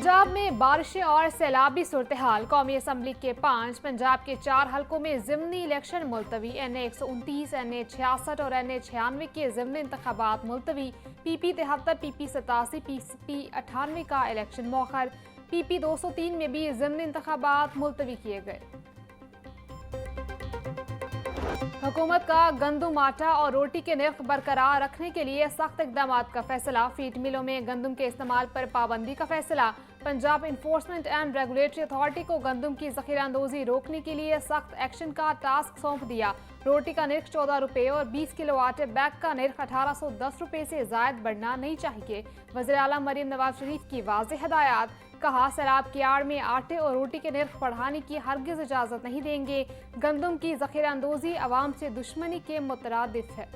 पंजाब में बारिशें और सैलाबी सूरत हाल। कौमी असम्बली के 5, पंजाब के 4 हलकों में ज़िमनी इलेक्शन मुलतवी। NA 129, NA 66 और NA 96 के ज़िमनी इंतखाबात मुलतवी। PP 73, PP 87, PP 98 का इलेक्शन मौखर। PP 203 में भी ज़िमनी इंतखाबात मुलतवी किए गए। हुकूमत का गंदम, आटा और रोटी के निर्ख बरकरार रखने के लिए सख्त इकदाम का फैसला। फीड मिलों में गंदम के इस्तेमाल पर पाबंदी का फैसला। Punjab enforcement and regulatory authority को गंदम की ज़ख़ीराअंदोज़ी रोकने के लिए सख्त एक्शन का टास्क सौंप दिया। रोटी का निर्ख 14 रुपये और 20 किलो आटे बैग का निर्ख 1810 रुपये से ज़ायद बढ़ना नहीं चाहिए। वज़ीर आला मरीम नवाज शरीफ की वाज़ेह हदायत। कहा, सैलाब की आड़ में आटे और रोटी के निर्ख बढ़ाने की हरगिज़ इजाज़त नहीं देंगे। गंदम की ज़ख़ीराअंदोज़ी अवाम से दुश्मनी के मुतरादिफ है।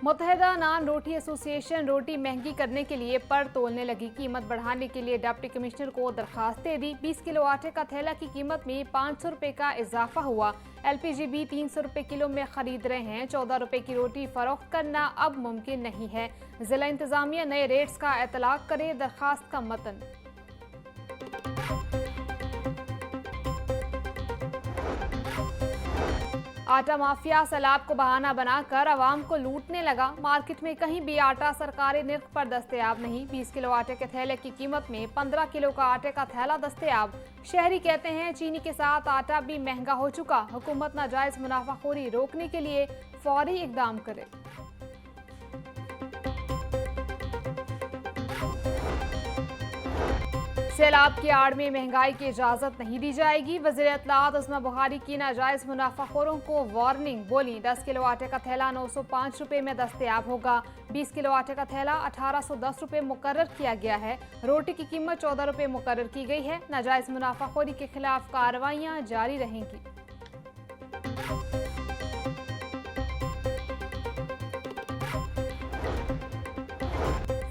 मुत्तहिदा नान रोटी एसोसिएशन रोटी महंगी करने के लिए पर तोलने लगी। कीमत बढ़ाने के लिए डिप्टी कमिश्नर को दरखास्त दे दी। 20 किलो आटे का थैला की कीमत में 500 रुपये का इजाफा हुआ। LPG भी 300 रुपये किलो में खरीद रहे हैं। 14 रुपये की रोटी फरोख्त करना अब मुमकिन नहीं है। जिला इंतजामिया नए रेट्स का इतलाक करे। दरखास्त का मतन। आटा माफिया सैलाब को बहाना बनाकर आवाम को लूटने लगा। मार्केट में कहीं भी आटा सरकारी निर्ख पर दस्तयाब नहीं। 20 किलो आटे के थैले की कीमत में 15 किलो का आटे का थैला दस्तयाब। शहरी कहते हैं चीनी के साथ आटा भी महंगा हो चुका। हुकूमत नाजायज मुनाफाखोरी रोकने के लिए फौरी इकदाम करे। सैलाब की आड़ में महंगाई की इजाज़त नहीं दी जाएगी। वज़ीर इत्तलात उस्मा बुखारी की नाजायज़ मुनाफाखोरों को वार्निंग। बोली, 10 किलो आटे का थैला 905 रुपये में दस्तयाब होगा। 20 किलो आटे का थैला 1810 रुपये मुकर्रर किया गया है। रोटी की कीमत 14 रुपये मुकर्रर की गई है। नाजायज़ मुनाफाखोरी के खिलाफ कार्रवाइयाँ जारी रहेंगी।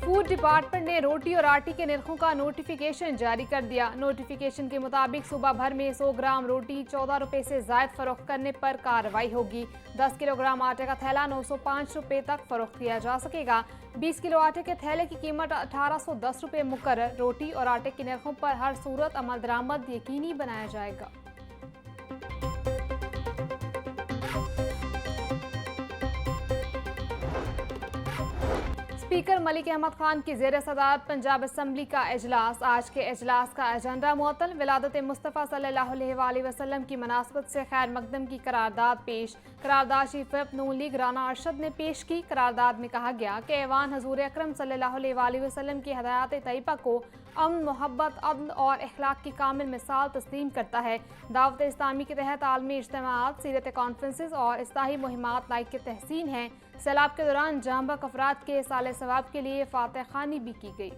फूड डिपार्टमेंट ने रोटी और आटे के निर्खों का नोटिफिकेशन जारी कर दिया। नोटिफिकेशन के मुताबिक सुबह भर में 100 ग्राम रोटी 14 रुपये से ज़ायद फरोख्त करने पर कार्रवाई होगी। 10 किलोग्राम आटे का थैला 905 रुपये तक फरोख्त किया जा सकेगा। 20 किलो आटे के थैले की कीमत 1810 रुपये मुकर्रर। रोटी और आटे के निर्खों पर हर सूरत अमल दरामद यकीनी बनाया जाएगा। स्पीकर मलिक अहमद खान की ज़ेर सदारत पंजाब असम्बली का इजलास। आज के इजलास का एजेंडा मुअत्तल। विलादत मुस्तफ़ा सल्लल्लाहु अलैहि वसल्लम की मुनासबत से खैर मकदम की करारदाद पेश। करारदाद चीफ व्हिप नून लीग राना अरशद ने पेश की। करारदाद में कहा गया कि ऐवान हजूर अकरम सल्लल्लाहु अलैहि वसल्लम की हदायत तैयबा को अमन, मोहब्बत, अदल और अखलाक की कामिल मिसाल तस्लीम करता है। दावत इस्लामी के तहत आलमी इज्तिमाआत, सीरत कॉन्फ्रेंसेस और इस्लाही मुहिमात लाइक के तहसीन हैं। सैलाब के दौरान जांबक अफराद के साले सवाब के लिए फातह खानी भी की गई।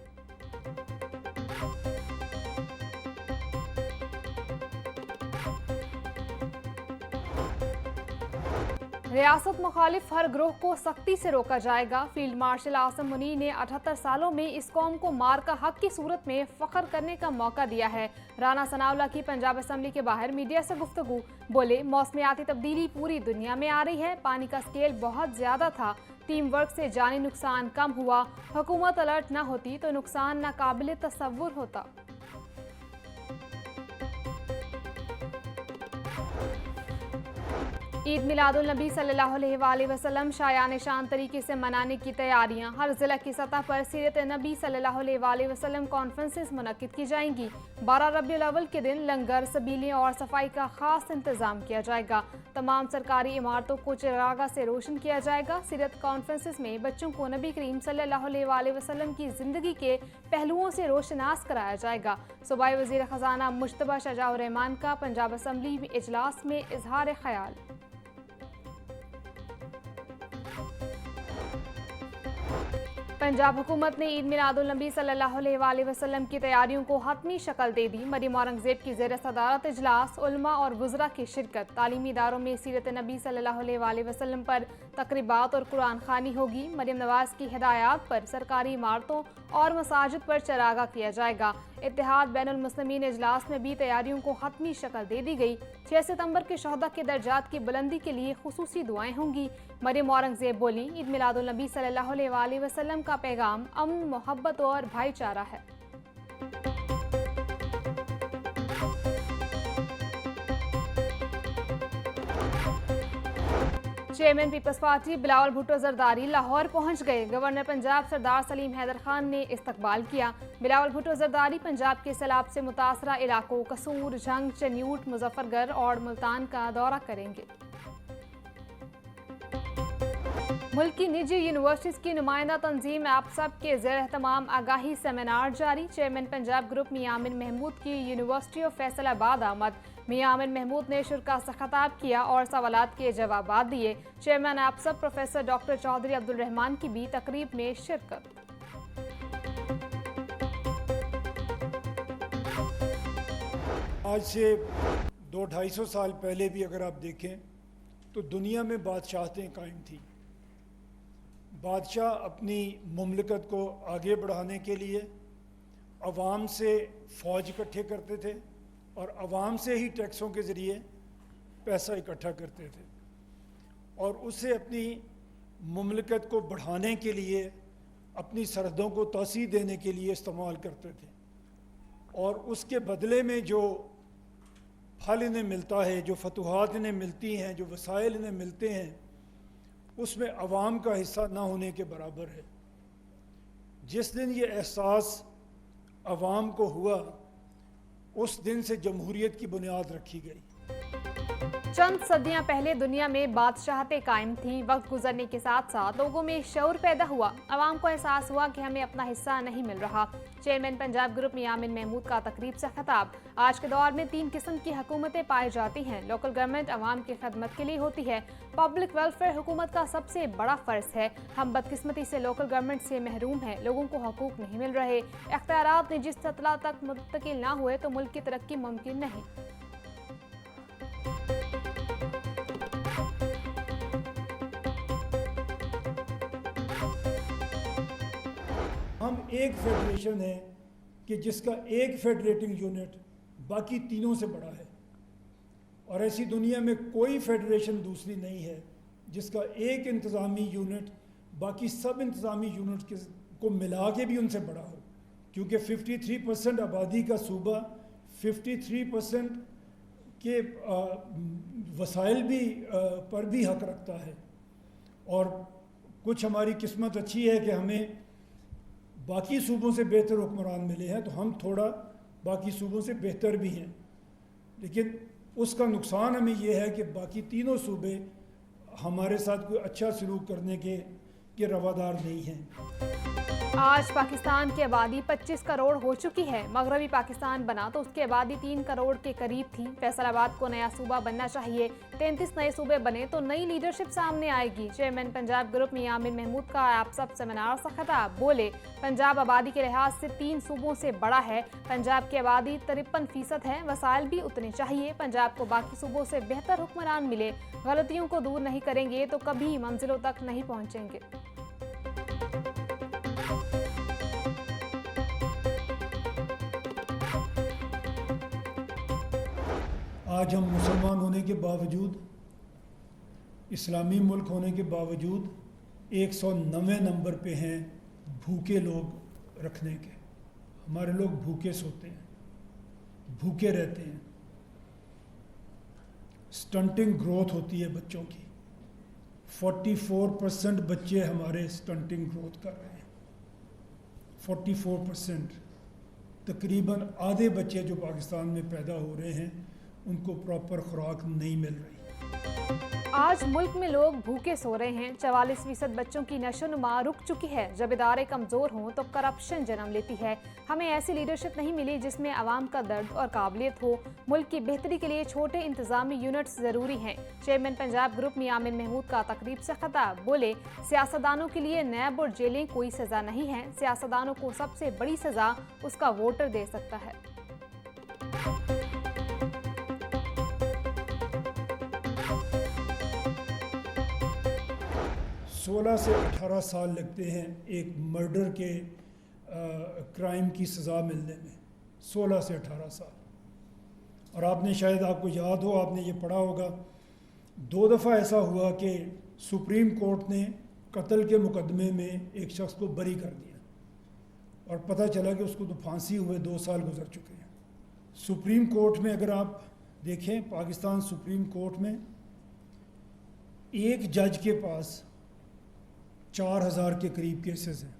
रियासत मुखालिफ हर ग्रोह को सख्ती से रोका जाएगा। फील्ड मार्शल आसिम मुनीर ने 78 सालों में इस कौम को मार का हक की सूरत में फख्र करने का मौका दिया है। राना सनाउल्लाह की पंजाब असम्बली के बाहर मीडिया से गुफ्तगू। बोले, मौसमियाती तब्दीली पूरी दुनिया में आ रही है। पानी का स्केल बहुत ज्यादा था। टीम वर्क से जानी नुकसान कम हुआ। हुकूमत अलर्ट न होती तो नुकसान नाकाबिले तसव्वुर होता। ईद मिलादुल नबी सल्लल्लाहु अलैहि वसल्लम शायान शान तरीके से मनाने की तैयारियां। हर जिला की सतह पर सीरत नबी सल्लल्लाहु अलैहि वसल्लम कॉन्फ्रेंसेस मुनक्किद की जाएंगी। 12 रबीउल अव्वल के दिन लंगर, सबीलें और सफाई का खास इंतजाम किया जाएगा। तमाम सरकारी इमारतों को चिरागा से रोशन किया जाएगा। सीरत कॉन्फ्रेंसेस में बच्चों को नबी करीम सल्लल्लाहु अलैहि वसल्लम की जिंदगी के पहलुओं से रोशनास कराया जाएगा। सूबाई वजीर खजाना मुश्तबा शाहजहां रहमान का पंजाब असम्बली में इजलास में इजहार ख्याल। पंजाब हुकूमत ने ईद मिलादुन्नबी सल्लल्लाहु अलैहि वसल्लम की तैयारियों को हतमी शक्ल दे दी। मरियम औरंगजेब की ज़ेर सदारत इजलास, उलमा और वुज़रा की शिरकत। तालीमी इदारों में सीरत नबी सल्लल्लाहु अलैहि वसल्लम पर तकरीबात और कुरान खानी होगी। मरियम नवाज़ की हिदायत पर सरकारी इमारतों और मसाजिद पर चरागा किया जाएगा। इत्तेहाद बैनुल मुस्लिमीन इजलास में भी तैयारियों को हतमी शक्ल दे दी गई। 6 सितंबर के शहदा के दर्जात की बुलंदी के लिए खुसूसी दुआएं होंगी। मरियम औरंगजेब बोली, ईद मिलादुन्नबी सल्लल्लाहु अलैहि वसल्लम का पैगाम अमन, मोहब्बत और भाईचारा है। चेयरमैन पीपल्स पार्टी बिलावल भुट्टो जरदारी लाहौर पहुंच गए। गवर्नर पंजाब सरदार सलीम हैदर खान ने इस्तकबाल किया। बिलावल भुट्टो जरदारी पंजाब के सैलाब से मुतासरा इलाकों कसूर, झंग, चन्यूट, मुजफ्फरगढ़ और मुल्तान का दौरा करेंगे। मुल्क की निजी यूनिवर्सिटीज की नुमाइंदा तंजीम एपसब के ज़ेर एहतमाम आगाही सेमिनार जारी। चेयरमैन पंजाब ग्रुप मियां अमीन महमूद की यूनिवर्सिटी ऑफ फैसलाबाद आमद। मियां अमीन महमूद ने शुरा से खिताब किया और सवालात के जवाब दिए। चेयरमैन एपसब प्रोफेसर डॉक्टर चौधरी अब्दुल रहमान की भी तकरीब में शिरकत। आज से 200-250 साल पहले भी अगर आप देखें तो दुनिया में बादशाहतें कायम थी। बादशाह अपनी मुमलिकत को आगे बढ़ाने के लिए अवाम से फ़ौज इकट्ठे करते थे और अवाम से ही टैक्सों के ज़रिए पैसा इकट्ठा करते थे और उससे अपनी मुमलिकत को बढ़ाने के लिए, अपनी सरहदों को तोसी देने के लिए इस्तेमाल करते थे। और उसके बदले में जो फल इन्हें मिलता है, जो फतूहात इन्हें मिलती हैं, जो वसाइल इन्हें मिलते हैं, उसमें अवाम का हिस्सा ना होने के बराबर है। जिस दिन ये एहसास अवाम को हुआ, उस दिन से जमहूरियत की बुनियाद रखी गई। चंद सदियां पहले दुनिया में बादशाहतें कायम थीं। वक्त गुजरने के साथ साथ लोगों में शऊर पैदा हुआ। अवाम को एहसास हुआ कि हमें अपना हिस्सा नहीं मिल रहा। चेयरमैन पंजाब ग्रुप मियां अमीन महमूद का तकरीब से खिताब। आज के दौर में 3 किस्म की हुकूमतें पाई जाती हैं। लोकल गवर्नमेंट अवाम की खदमत के लिए होती है। पब्लिक वेलफेयर हुकूमत का सबसे बड़ा फ़र्ज है। हम बदकिस्मती से लोकल गवर्नमेंट से महरूम हैं। लोगों को हकूक नहीं मिल रहे। इख्तियारात निजी सतह तक मुंतकिल ना हुए तो मुल्क की तरक्की मुमकिन नहीं। हम एक फेडरेशन है कि जिसका एक फेडरेटिंग यूनिट बाकी तीनों से बड़ा है और ऐसी दुनिया में कोई फेडरेशन दूसरी नहीं है जिसका एक इंतज़ामी यूनिट बाकी सब इंतज़ामी यूनिट को मिला के भी उनसे बड़ा हो। क्योंकि 53% आबादी का सूबा 53% के वसाइल भी पर भी हक रखता है। और कुछ हमारी किस्मत अच्छी है कि हमें बाकी सूबों से बेहतर हुक्मरान मिले हैं, तो हम थोड़ा बाकी सूबों से बेहतर भी हैं। लेकिन उसका नुकसान हमें यह है कि बाकी तीनों सूबे हमारे साथ कोई अच्छा सलूक करने के रवादार नहीं हैं। आज पाकिस्तान की आबादी 25 करोड़ हो चुकी है। मगरबी पाकिस्तान बना तो उसकी आबादी 3 करोड़ के करीब थी। फैसलाबाद को नया सूबा बनना चाहिए। 33 नए सूबे बने तो नई लीडरशिप सामने आएगी। चेयरमैन पंजाब ग्रुप मियां अमीन महमूद का एपसब सेमिनार से खिताब। बोले, पंजाब आबादी के लिहाज से 3 सूबों से बड़ा है। पंजाब की आबादी 53% है। वसाइल भी उतने चाहिए। पंजाब को बाकी सूबों से बेहतर हुक्मरान मिले। गलतियों को दूर नहीं करेंगे तो कभी मंजिलों तक नहीं पहुँचेंगे। आज हम मुसलमान होने के बावजूद, इस्लामी मुल्क होने के बावजूद 109वें नंबर पे हैं भूखे लोग रखने के। हमारे लोग भूखे सोते हैं, भूखे रहते हैं। स्टंटिंग ग्रोथ होती है बच्चों की। 44% बच्चे हमारे स्टंटिंग ग्रोथ कर रहे हैं। 44%। तकरीबन आधे बच्चे जो पाकिस्तान में पैदा हो रहे हैं उनको प्रॉपर खुराक नहीं मिल रही। आज मुल्क में लोग भूखे सो रहे हैं। 44% बच्चों की नशोनुमा रुक चुकी है। जब इदारे कमजोर हों तो करप्शन जन्म लेती है। हमें ऐसी लीडरशिप नहीं मिली जिसमें आवाम का दर्द और काबिलियत हो। मुल्क की बेहतरी के लिए छोटे इंतजामी यूनिट्स जरूरी हैं। चेयरमैन पंजाब ग्रुप मियां आमिर महमूद का तकरीब से खिताब। बोले, सियासतदानों के लिए नैब और जेलें कोई सजा नहीं है। सियासतदानों को सबसे बड़ी सजा उसका वोटर दे सकता है। 16 से 18 साल लगते हैं एक मर्डर के क्राइम की सज़ा मिलने में। 16 से 18 साल। और आपने शायद, आपको याद हो, आपने ये पढ़ा होगा, 2 दफ़ा ऐसा हुआ कि सुप्रीम कोर्ट ने कत्ल के मुकदमे में एक शख्स को बरी कर दिया और पता चला कि उसको तो फांसी हुए 2 साल गुजर चुके हैं। सुप्रीम कोर्ट में अगर आप देखें, पाकिस्तान सुप्रीम कोर्ट में एक जज के पास 4000 के करीब केसेस हैं।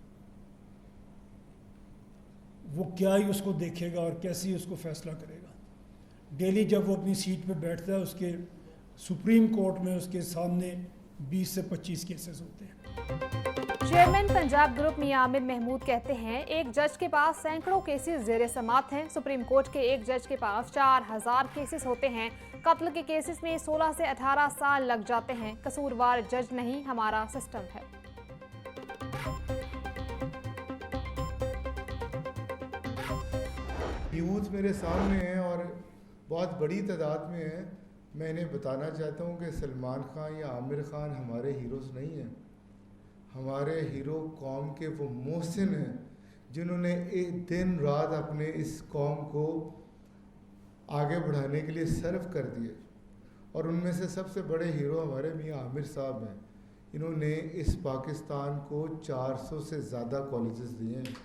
वो क्या ही उसको देखेगा और कैसे ही उसको फैसला करेगा। डेली जब वो अपनी सीट पे बैठता है, उसके सुप्रीम कोर्ट में उसके सामने 20 से 25 केसेस होते हैं। चेयरमैन पंजाब ग्रुप मियां आमिर महमूद कहते हैं, एक जज के पास सैकड़ों केसेस ज़ेरे समात हैं। सुप्रीम कोर्ट के एक जज के पास 4000 केसेस होते हैं। कत्ल के केसेस में 16 से 18 साल लग जाते हैं। कसूरवार जज नहीं, हमारा सिस्टम है। यूथ मेरे सामने हैं और बहुत बड़ी तादाद में है। मैं इन्हें बताना चाहता हूँ कि सलमान खान या आमिर खान हमारे हीरोज़ नहीं हैं। हमारे हीरो कौम के वो मोहसिन हैं जिन्होंने एक दिन रात अपने इस कौम को आगे बढ़ाने के लिए सर्व कर दिए। और उनमें से सबसे बड़े हीरो हमारे मियां आमिर साहब हैं। इन्होंने इस पाकिस्तान को 400 से ज़्यादा कॉलेजेस दिए हैं।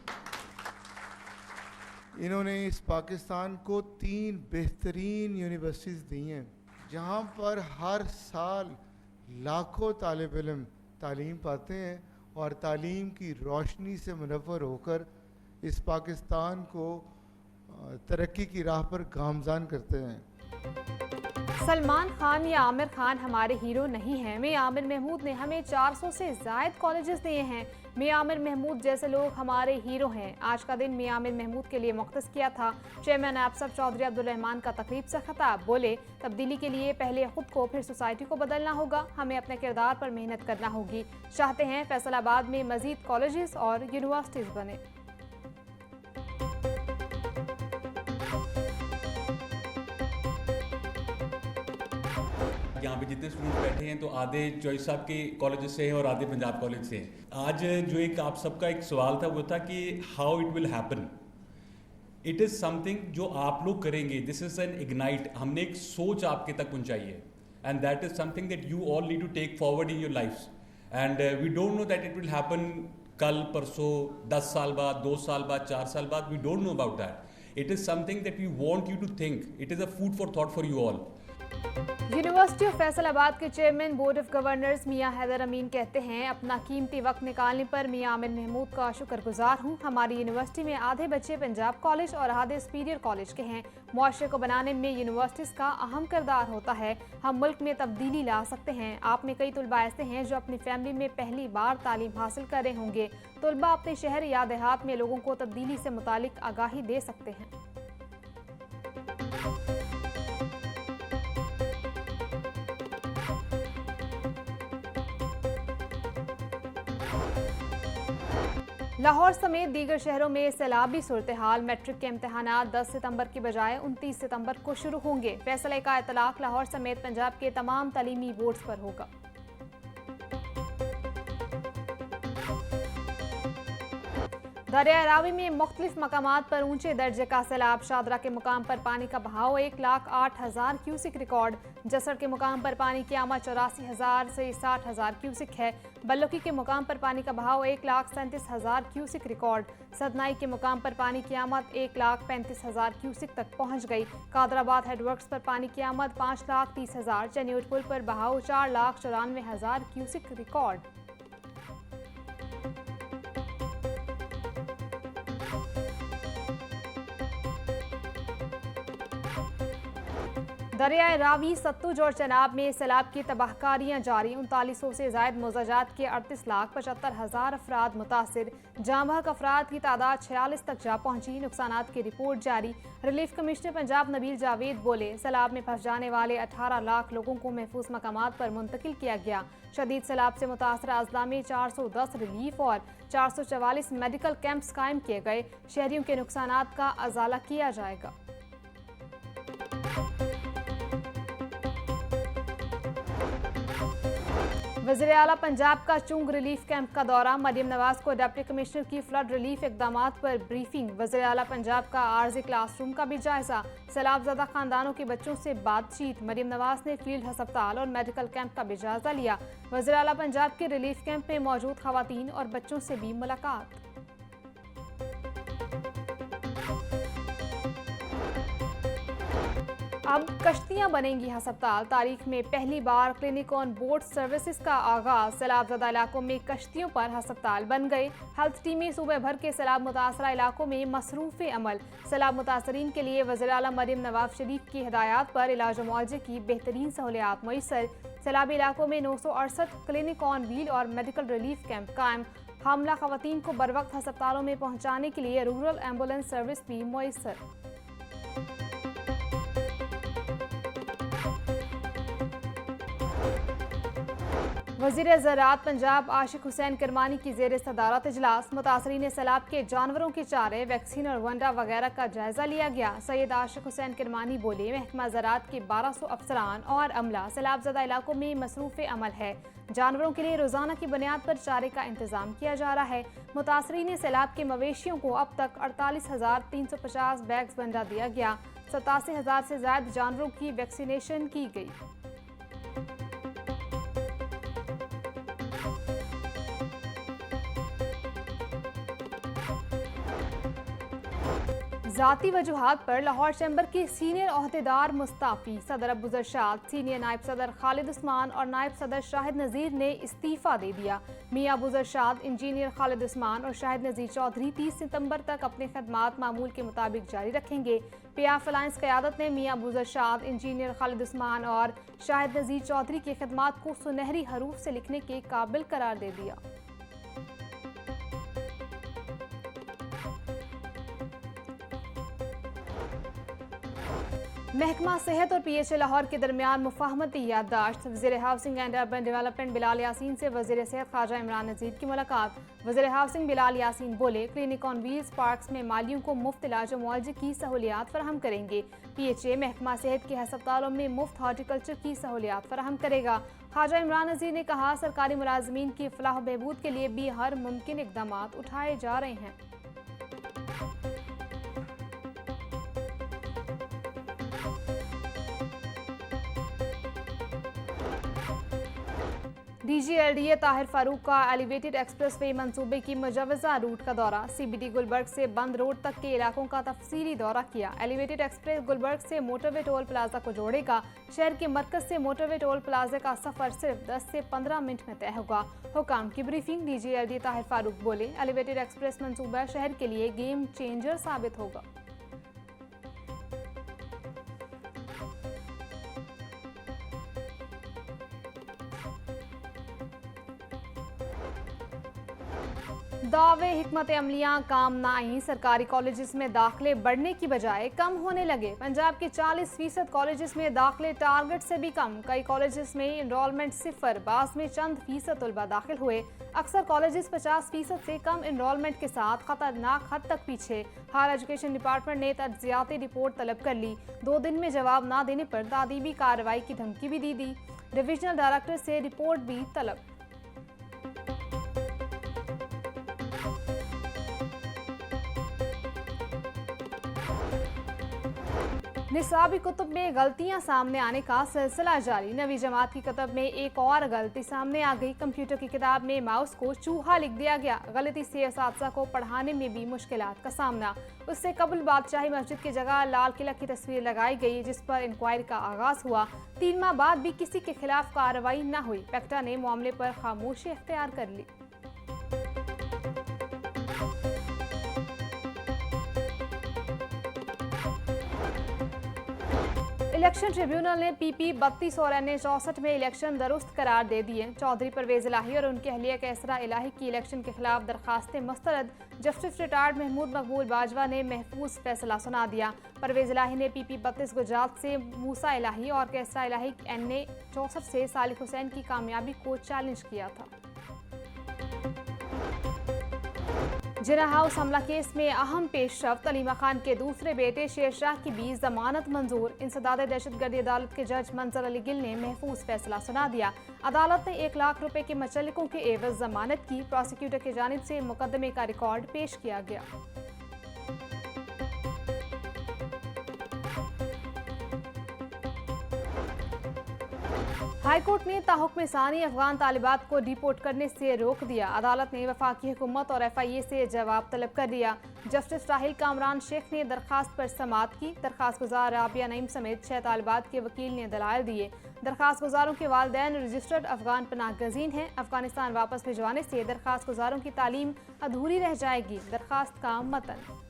इन्होंने इस पाकिस्तान को 3 बेहतरीन यूनिवर्सिटीज़ दी हैं जहाँ पर हर साल लाखों तालिब इल्म तालीम पाते हैं और तालीम की रोशनी से मुनव्वर होकर इस पाकिस्तान को तरक्की की राह पर गामज़ान करते हैं। सलमान खान या आमिर खान हमारे हीरो नहीं हैं। मियां आमिर महमूद ने हमें 400 से ज़ायद कॉलेजेस दिए हैं। मियां आमिर महमूद जैसे लोग हमारे हीरो हैं। आज का दिन मियां आमिर महमूद के लिए मुख्तस किया था। चेयरमैन अफसर चौधरी अब्दुल रहमान का तकरीब से खिताब। बोले, तब्दीली के लिए पहले खुद को फिर सोसाइटी को बदलना होगा। हमें अपने किरदार पर मेहनत करना होगी। चाहते हैं फैसलाबाद में मजीद कॉलेजेस और यूनिवर्सिटीज़ बने। यहाँ पे जितने स्टूडेंट बैठे हैं तो आधे चॉइस साहब के कॉलेज से हैं और आधे पंजाब कॉलेज से हैं। आज जो एक आप सबका एक सवाल था वो था कि how it will happen. It is something जो आप लोग करेंगे। This is an ignite. हमने एक सोच आपके तक पहुँचाई है and that is something that you all need to take forward in your lifes and we don't know that it will happen कल परसों 10 साल बाद 2 साल बाद 4 साल बाद। We don't know about that. It is something that we want you to think. It is a food for thought for you all. University of Faisalabad के chairman board of governors Mian Haider Amin कहते हैं, अपना कीमती वक्त निकालने पर मियां आमिर महमूद का शुक्रगुजार हूं। हमारी यूनिवर्सिटी में आधे बच्चे पंजाब कॉलेज और आधे सुपीरियर कॉलेज के हैं। मुआशरे को बनाने में यूनिवर्सिटीज़ का अहम किरदार होता है। हम मुल्क में तब्दीली ला सकते हैं। आप में कई तुलबा ऐसे हैं जो अपनी फैमिली में पहली बार तालीम हासिल कर रहे होंगे। तुलबा अपने शहर या देहात में लोगों को तब्दीली से मुतालिक आगाही दे सकते हैं। लाहौर समेत दीगर शहरों में सैलाबी सूरत हाल। मैट्रिक के इम्तहानात 10 सितंबर की बजाय 29 सितंबर को शुरू होंगे। फैसले का इतलाक लाहौर समेत पंजाब के तमाम तालीमी बोर्ड्स पर होगा। दरिया रावी में मुख्तलिफ मकामात पर ऊंचे दर्जे का सैलाब। शादरा के मुकाम पर पानी का बहाव 1,08,000 क्यूसिक रिकॉर्ड। जसर के मुकाम पर पानी की आमद 84,000 से 60,000 क्यूसिक है। बल्लुकी के मुकाम पर पानी का बहाव 1,37,000 क्यूसिक रिकॉर्ड। सदनाई के मुकाम पर पानी की आमद 1,35,000 क्यूसिक तक पहुँच गई। कादराबाद हेडवर्क्स पर पानी की आमद 5,30,000। चन्यूट पुल पर बहाव 4,94,000 क्यूसिक रिकॉर्ड। दरियाए रावी, सतलुज और चनाब में सैलाब की तबाहकारियां जारी। 3900 से जायद मुआवजात के 38,75,000 अफराद मुतासिर। जाँ बहक अफराद की तादाद 46 तक जा पहुंची। नुकसानात की रिपोर्ट जारी। रिलीफ कमिश्नर पंजाब नबील जावेद बोले, सैलाब में फंस जाने वाले 18 लाख लोगों को महफूज मकामात पर मुंतकिल किया गया। शदीद सैलाब से मुतासर अजला में 410 रिलीफ और 444 मेडिकल कैंप्स कायम किए गए। शहरियों के नुकसानात का अजाला किया जाएगा। वज़ीर आला पंजाब का चुंग रिलीफ कैंप का दौरा। मरियम नवाज को डिप्टी कमिश्नर की फ्लड रिलीफ इकदामात पर ब्रीफिंग। वज़ीर आला पंजाब का आर्जी क्लासरूम का भी जायजा। सैलाबज़दा खानदानों के बच्चों से बातचीत। मरियम नवाज ने फील्ड अस्पताल और मेडिकल कैंप का भी जायजा लिया। वज़ीर आला पंजाब के रिलीफ कैंप में मौजूद खवातीन और बच्चों से भी मुलाकात। अब कश्तियां बनेंगी अस्पताल। तारीख में पहली बार क्लिनिक ऑन बोट सर्विसेज का आगाज। सैलाबज़दा इलाकों में कश्तियों पर अस्पताल बन गए। हेल्थ टीमें सूबे भर के सैलाब मुतासरा इलाकों में मसरूफ़ अमल। सैलाब मुतासरीन के लिए वज़ीर आला मरियम नवाज शरीफ की हिदायत पर इलाज मुआवजे की बेहतरीन सहूलियात मैसर। सैलाबी इलाकों में 968 क्लिनिक ऑन व्हील और मेडिकल रिलीफ कैंप कायम। हामला खवातीन को बर वक्त अस्पतालों में पहुँचाने के लिए रूरल एम्बुलेंस सर्विस भी मैसर। वज़ीर ज़राअत पंजाब आशिक हुसैन करमानी की ज़ेर सदारत इजलास। मुतासरीन सैलाब के जानवरों के चारे, वैक्सीन और वंडा वगैरह का जायजा लिया गया। सैयद आशिक हुसैन करमानी बोले, महकमा ज़राअत के 1200 अफसरान और अमला सैलाबज़दा इलाकों में मसरूफ़ अमल है। जानवरों के लिए रोज़ाना की बुनियाद पर चारे का इंतज़ाम किया जा रहा है। मुतासरीन सैलाब के मवेशियों को अब तक 48,350 बैग्स वंडा दिया गया। 87,000 से ज़्यादा जानवरों की वैक्सीनेशन की गई। ज़ाती वजूहात पर लाहौर चैम्बर के सीनियर ओहदेदार मुस्ताफ़ी। सदर अब्बुज़र शाद, सीनियर नायब सदर खालिद उस्मान और नायब सदर शाहिद नज़ीर ने इस्तीफ़ा दे दिया। मियाँ अब्बुज़र शाद, इंजीनियर खालिद उस्मान और शाहिद नज़ीर चौधरी 30 सितंबर तक अपने खदमात मामूल के मुताबिक जारी रखेंगे। पीएफ अलायंस क़यादत ने मियाँ अब्बुज़र शाद, इंजीनियर खालिद उस्मान और शाहिद नज़ीर चौधरी के खदमात को सुनहरी हरूफ से लिखने के काबिल करार दे दिया। महकमा सेहत और पीएचए लाहौर के दरमियान मुफाहमती याददाश्त। वज़ीर housing and urban development Bilal Yasin से वज़ीर सेहत ख्वाजा इमरान नज़ीर की मुलाकात। वज़ीर हाउसिंग बिलाल यासीन बोले, क्लिनिक ऑन व्हील्स पार्क्स में मालियों को मुफ्त इलाज मुआवजे की सहूलियात फराहम करेंगे। पीएचए महकमा सेहत के अस्पतालों में मुफ्त हार्टिकल्चर की सहूलियात फराहम करेगा। ख्वाजा इमरान नज़ीर ने कहा, सरकारी मुलाजमीन की फलाह बहबूद के लिए भी हर मुमकिन इक़दाम उठाए जा रहे हैं। DGLDA ताहिर फारूक का एलिवेटेड एक्सप्रेस वे मनसूबे की मुजवजा रूट का दौरा। CBD गुलबर्ग से बंद रोड तक के इलाकों का तफसीली दौरा किया। एलिवेटेड एक्सप्रेस गुलबर्ग से मोटरवे टोल प्लाजा को जोड़ेगा। शहर के मरकज से मोटरवे टोल प्लाजा का सफर सिर्फ 10 से 15 मिनट में तय होगा। हुकाम की ब्रीफिंग। DGLDA ताहिर फारूक बोले, एलिवेटेड एक्सप्रेस मनसूबा शहर के लिए गेम चेंजर साबित होगा। दावे हिकमत अमलियाँ काम ना आई। सरकारी कॉलेजेस में दाखिले बढ़ने की बजाय कम होने लगे। पंजाब के 40% कॉलेजेस में दाखिले टारगेट से भी कम। कई कॉलेजेस में इनरोलमेंट सिफर, बास में चंद फीसद तलबा दाखिल हुए। अक्सर कॉलेजेस 50% से कम इनरोलमेंट के साथ खतरनाक हद तक पीछे। हायर एजुकेशन डिपार्टमेंट ने तज्जियाती रिपोर्ट तलब कर ली। 2 दिन में जवाब ना देने पर तादीबी कार्रवाई की धमकी भी दी। डिविजनल डायरेक्टर से रिपोर्ट भी तलब। निसाबी कुतुब में गलतियां सामने आने का सिलसिला जारी। नवी जमात की किताब में एक और गलती सामने आ गई। कंप्यूटर की किताब में माउस को चूहा लिख दिया गया। गलती से असातिज़ा को पढ़ाने में भी मुश्किलात का सामना। उससे कबल बादशाही मस्जिद की जगह लाल किला की तस्वीर लगाई गई, जिस पर इंक्वायरी का आगाज हुआ। 3 माह बाद भी किसी के खिलाफ कार्रवाई न हुई। पेक्टा ने मामले पर खामोशी इख्तियार कर ली। इलेक्शन ट्रिब्यूनल ने PP 32 और NA 64 में इलेक्शन दुरुस्त करार दे दिए। चौधरी परवेज इलाही और उनके अहलिया कैसरा इलाही की इलेक्शन के खिलाफ दरखास्तें मुस्तरद। जस्टिस रिटायर्ड महमूद मकबूल बाजवा ने महफूज फैसला सुना दिया। परवेज इलाही ने PP 32 गुजरात से मूसा इलाही और कैसरा इलाही NA 64 से सालिक हुसैन की कामयाबी को चैलेंज किया था। जिना हाउस हमला केस में अहम पेशरफ्त, अलीमा खान के दूसरे बेटे शेरशाह की भी जमानत मंजूर। इंसदाद दहशतगर्दी अदालत के जज मंजर अली गिल ने महफूज फैसला सुना दिया। अदालत ने 1 लाख रुपए के मुचल्लिकों के एवज जमानत की। प्रोसिक्यूटर की जानिब से मुकदमे का रिकॉर्ड पेश किया गया। हाईकोर्ट ने ताहुक्म सानी अफगान तालिबात को डिपोर्ट करने से रोक दिया। अदालत ने वफाकी हुकूमत और FIA से जवाब तलब कर लिया। जस्टिस राहिल कामरान शेख ने दरखास्त पर समाअत की। दरखास्त गुजार राबिया नईम समेत 6 तालिबात के वकील ने दलाइल दिए। दरखास्त गुजारों के वालिदैन रजिस्टर्ड अफगान पनाह गजीन हैं। अफगानिस्तान वापस भिजवाने से दरखास्त गुजारों की तालीम अधूरी रह जाएगी। दरखास्त का मतन।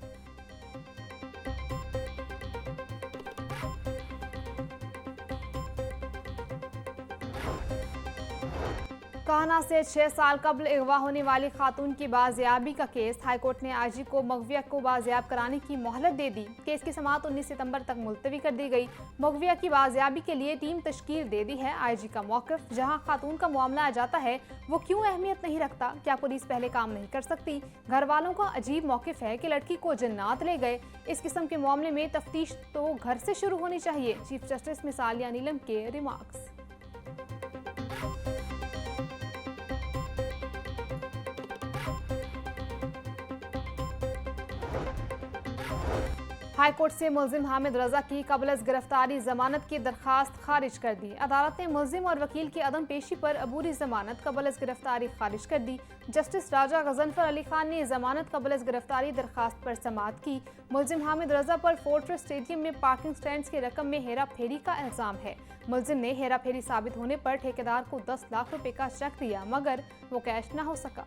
काहना से 6 साल कबल अगवा होने वाली खातून की बाजियाबी का केस। हाईकोर्ट ने IG को मगविया को बाजियाब कराने की मोहलत दे दी। केस की समाअत 19 सितंबर तक मुलतवी कर दी गई। मगविया की बाजियाबी के लिए टीम तश्कील दे दी है। IG का मौक़िफ़, जहां खातून का मामला आ जाता है वो क्यों अहमियत नहीं रखता? क्या पुलिस पहले काम नहीं कर सकती? घर वालों का अजीब मौक़िफ़ है कि लड़की को जन्नात ले गए। इस किस्म के मामले में तफ्तीश तो घर से शुरू होनी चाहिए। चीफ जस्टिस मिसालिया नीलम के रिमार्क्स। हाईकोर्ट से मुल्जिम हामिद रजा की कबल गिरफ्तारी जमानत की दरखास्त खारिज कर दी। अदालत ने मुल्जिम और वकील की अदम पेशी पर अबूरी जमानत कबल गिरफ्तारी खारिज कर दी। जस्टिस राजा गजनफर अली खान ने जमानत कबल गिरफ्तारी दरखास्त पर समाअत की। मुल्जिम हामिद रजा पर फोर्ट्रेस स्टेडियम में पार्किंग स्टैंड की रकम में हेरा फेरी का इल्जाम है। मुल्जिम ने हेरा फेरी साबित होने पर ठेकेदार को 10 लाख रुपए का चेक दिया, मगर वो कैश न हो सका।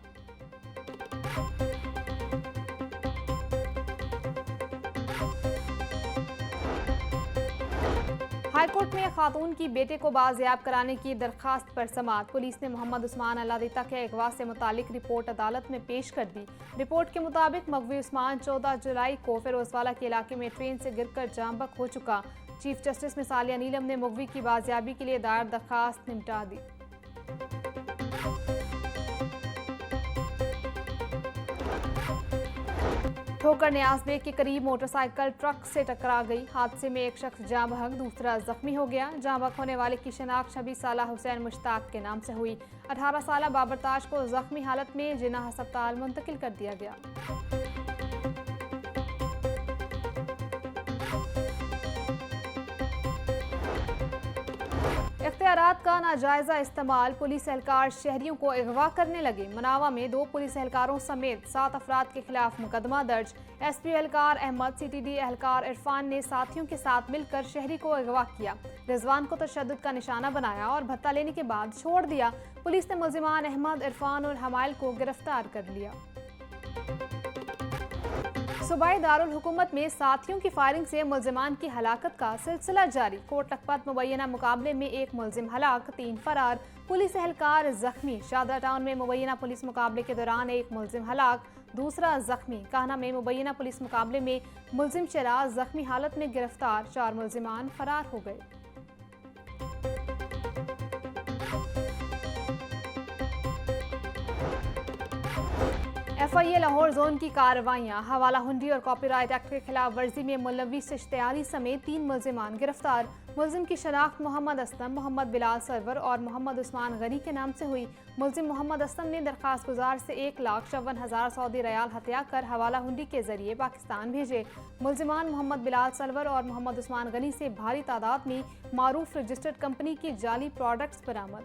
हाईकोर्ट में खातून की बेटे को बाजियाब कराने की दरखास्त पर समाअत। पुलिस ने मोहम्मद उस्मान अल्लादीता के अगवा से मुतालिक रिपोर्ट अदालत में पेश कर दी। रिपोर्ट के मुताबिक मगवी उस्मान 14 जुलाई को फिरोजवाला के इलाके में ट्रेन से गिरकर जाम बक हो चुका। चीफ जस्टिस मिसालिया नीलम ने मगवी की बाजियाबी के लिए दायर दरखास्त निपटा दी। ठोकर न्याज बेग के करीब मोटरसाइकिल ट्रक से टकरा गई। हादसे में एक शख्स जाँ बहक, दूसरा जख्मी हो गया। जाँ बहक होने वाले की शनाख्त 26 साला हुसैन मुश्ताक के नाम से हुई। 18 साला बाबरताज को जख्मी हालत में जिन्ना अस्पताल मुंतकिल कर दिया गया। इख्तियारात का नाजायजा इस्तेमाल, पुलिस एहलकार शहरियों को अगवा करने लगे। मनावा में 2 पुलिस एहलकारों समेत 7 अफराद के खिलाफ मुकदमा दर्ज। SP एहलकार अहमद, CTD एहलकार इरफान ने साथियों के साथ मिलकर शहरी को अगवा किया। रिजवान को तशद्दुद का निशाना बनाया और भत्ता लेने के बाद छोड़ दिया। पुलिस ने मुल्जिमान अहमद, इरफान और हमाइल को गिरफ्तार कर लिया। सूबाई दारुल हुकूमत में साथियों की फायरिंग से मुल्जिमान की हलाकत का सिलसिला जारी। कोट लखपत मुबैना मुकाबले में 1 मुल्जिम हलाक, 3 फरार, पुलिस एहलकार जख्मी। शादरा टाउन में मुबैना पुलिस मुकाबले के दौरान 1 मुल्जिम हलाक, दूसरा जख्मी। काहना में मुबैना पुलिस मुकाबले में मुल्जिम शराज जख्मी हालत में गिरफ्तार। 4 मुल्जिमान फरार हो गए। FIA लाहौर जोन की कार्रवाइयाँ, हवाला हुंडी और कॉपीराइट एक्ट के खिलाफ वर्जी में मुलविस इश्तिहारी समेत 3 मुल्जिमान गिरफ्तार। मुल्जिम की शनाख्त मोहम्मद असलम, मोहम्मद बिलाल सरवर और मोहम्मद उस्मान गनी के नाम से हुई। मुल्जिम मोहम्मद असलम ने दरखास्त गुजार से 1,54,000 सऊदी रियाल हत्या कर हवाला हुंडी के जरिए पाकिस्तान भेजे। मुल्जिमान मोहम्मद बिलाल सरवर और मोहम्मद उस्मान गनी से भारी तादाद में मारूफ रजिस्टर्ड कंपनी की जाली प्रोडक्ट्स बरामद।